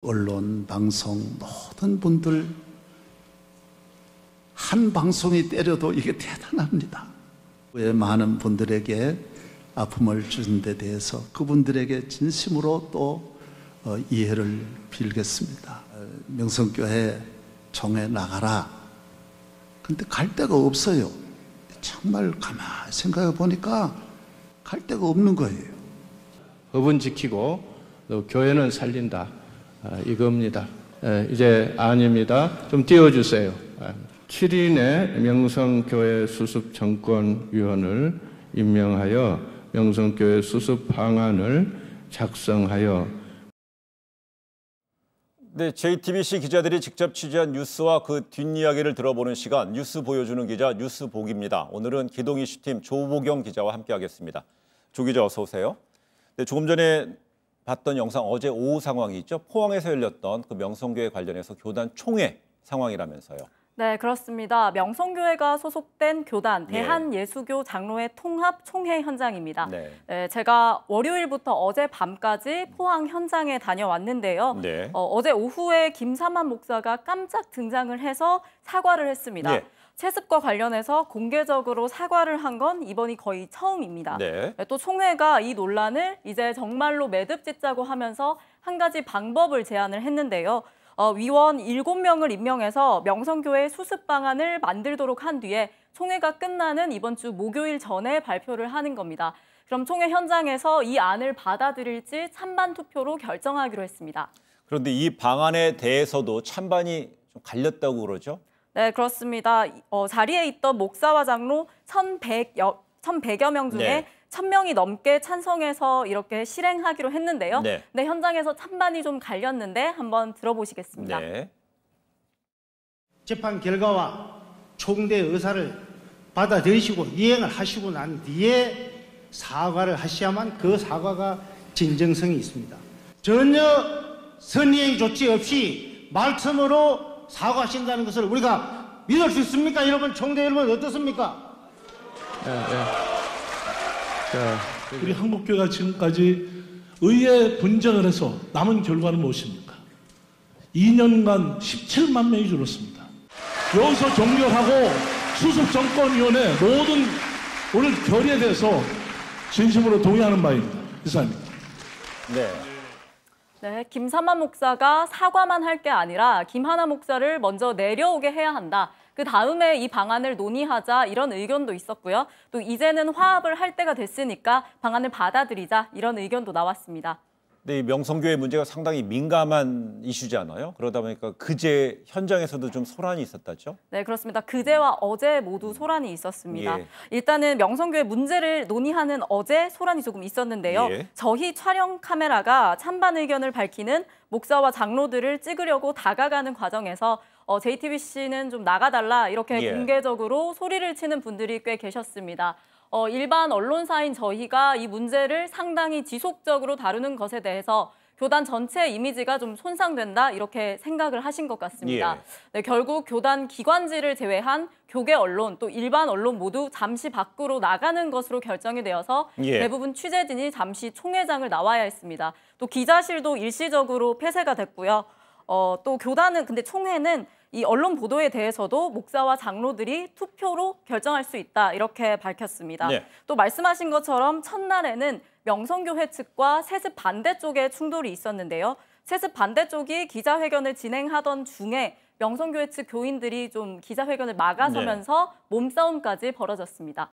언론, 방송 모든 분들 한 방송이 때려도 이게 대단합니다. 왜 많은 분들에게 아픔을 주신 데 대해서 그분들에게 진심으로 또 이해를 빌겠습니다. 명성교회 총회 나가라. 근데 갈 데가 없어요. 정말 가만히 생각해 보니까 갈 데가 없는 거예요. 법은 지키고 또 교회는 살린다. 이겁니다. 이제 아닙니다. 좀 띄워주세요. 7인의 명성교회 수습정권위원을 임명하여 명성교회 수습 방안을 작성하여. 네, JTBC 기자들이 직접 취재한 뉴스와 그 뒷이야기를 들어보는 시간, 뉴스 보여주는 기자 뉴스복입니다. 오늘은 기동 이슈팀 조보경 기자와 함께하겠습니다. 조 기자 어서 오세요. 네, 조금 전에 봤던 영상 어제 오후 상황이 있죠. 포항에서 열렸던 그 명성교회 관련해서 교단 총회 상황이라면서요. 네, 그렇습니다. 명성교회가 소속된 교단 대한예수교 장로회 통합 총회 현장입니다. 네, 제가 월요일부터 어제 밤까지 포항 현장에 다녀왔는데요. 네. 어제 오후에 김삼환 목사가 깜짝 등장을 해서 사과를 했습니다. 네. 채습과 관련해서 공개적으로 사과를 한 건 이번이 거의 처음입니다. 네. 또 총회가 이 논란을 이제 정말로 매듭 짓자고 하면서 한 가지 방법을 제안을 했는데요. 위원 7명을 임명해서 명성교회 수습 방안을 만들도록 한 뒤에 총회가 끝나는 이번 주 목요일 전에 발표를 하는 겁니다. 그럼 총회 현장에서 이 안을 받아들일지 찬반 투표로 결정하기로 했습니다. 그런데 이 방안에 대해서도 찬반이 좀 갈렸다고 그러죠? 네, 그렇습니다. 자리에 있던 목사와 장로 1,100여 명 중에 1,000명이 넘게 찬성해서 이렇게 실행하기로 했는데요. 네. 네, 현장에서 찬반이 좀 갈렸는데 한번 들어보시겠습니다. 네. 재판 결과와 총대 의사를 받아들이시고 이행을 하시고 난 뒤에 사과를 하셔야만 그 사과가 진정성이 있습니다. 전혀 선의행 조치 없이 말씀으로 사과하신다는 것을 우리가 믿을 수 있습니까? 여러분, 총대 여러분 어떻습니까? 우리 한국교회가 지금까지 의회 분쟁을 해서 남은 결과는 무엇입니까? 2년간 17만 명이 줄었습니다. 여기서 종결하고 수습정권위원회 모든 오늘 결의에 대해서 진심으로 동의하는 바입니다. 이상입니다. 네. 네, 김삼환 목사가 사과만 할 게 아니라 김하나 목사를 먼저 내려오게 해야 한다. 그 다음에 이 방안을 논의하자 이런 의견도 있었고요. 또 이제는 화합을 할 때가 됐으니까 방안을 받아들이자 이런 의견도 나왔습니다. 네, 이 명성교회 문제가 상당히 민감한 이슈잖아요. 그러다 보니까 그제 현장에서도 좀 소란이 있었다죠? 네, 그렇습니다. 그제와 어제 모두 소란이 있었습니다. 일단은 명성교회 문제를 논의하는 어제 소란이 조금 있었는데요. 저희 촬영 카메라가 찬반 의견을 밝히는 목사와 장로들을 찍으려고 다가가는 과정에서 JTBC는 좀 나가달라 이렇게 공개적으로 소리를 치는 분들이 꽤 계셨습니다. 일반 언론사인 저희가 이 문제를 상당히 지속적으로 다루는 것에 대해서 교단 전체 이미지가 좀 손상된다 이렇게 생각을 하신 것 같습니다. 네, 결국 교단 기관지를 제외한 교계 언론 또 일반 언론 모두 잠시 밖으로 나가는 것으로 결정이 되어서 대부분 취재진이 잠시 총회장을 나와야 했습니다. 또 기자실도 일시적으로 폐쇄가 됐고요. 또 교단은 근데 총회는 이 언론 보도에 대해서도 목사와 장로들이 투표로 결정할 수 있다 이렇게 밝혔습니다. 또 말씀하신 것처럼 첫날에는 명성교회 측과 세습 반대 쪽에 충돌이 있었는데요. 세습 반대 쪽이 기자회견을 진행하던 중에 명성교회 측 교인들이 좀 기자회견을 막아서면서 몸싸움까지 벌어졌습니다.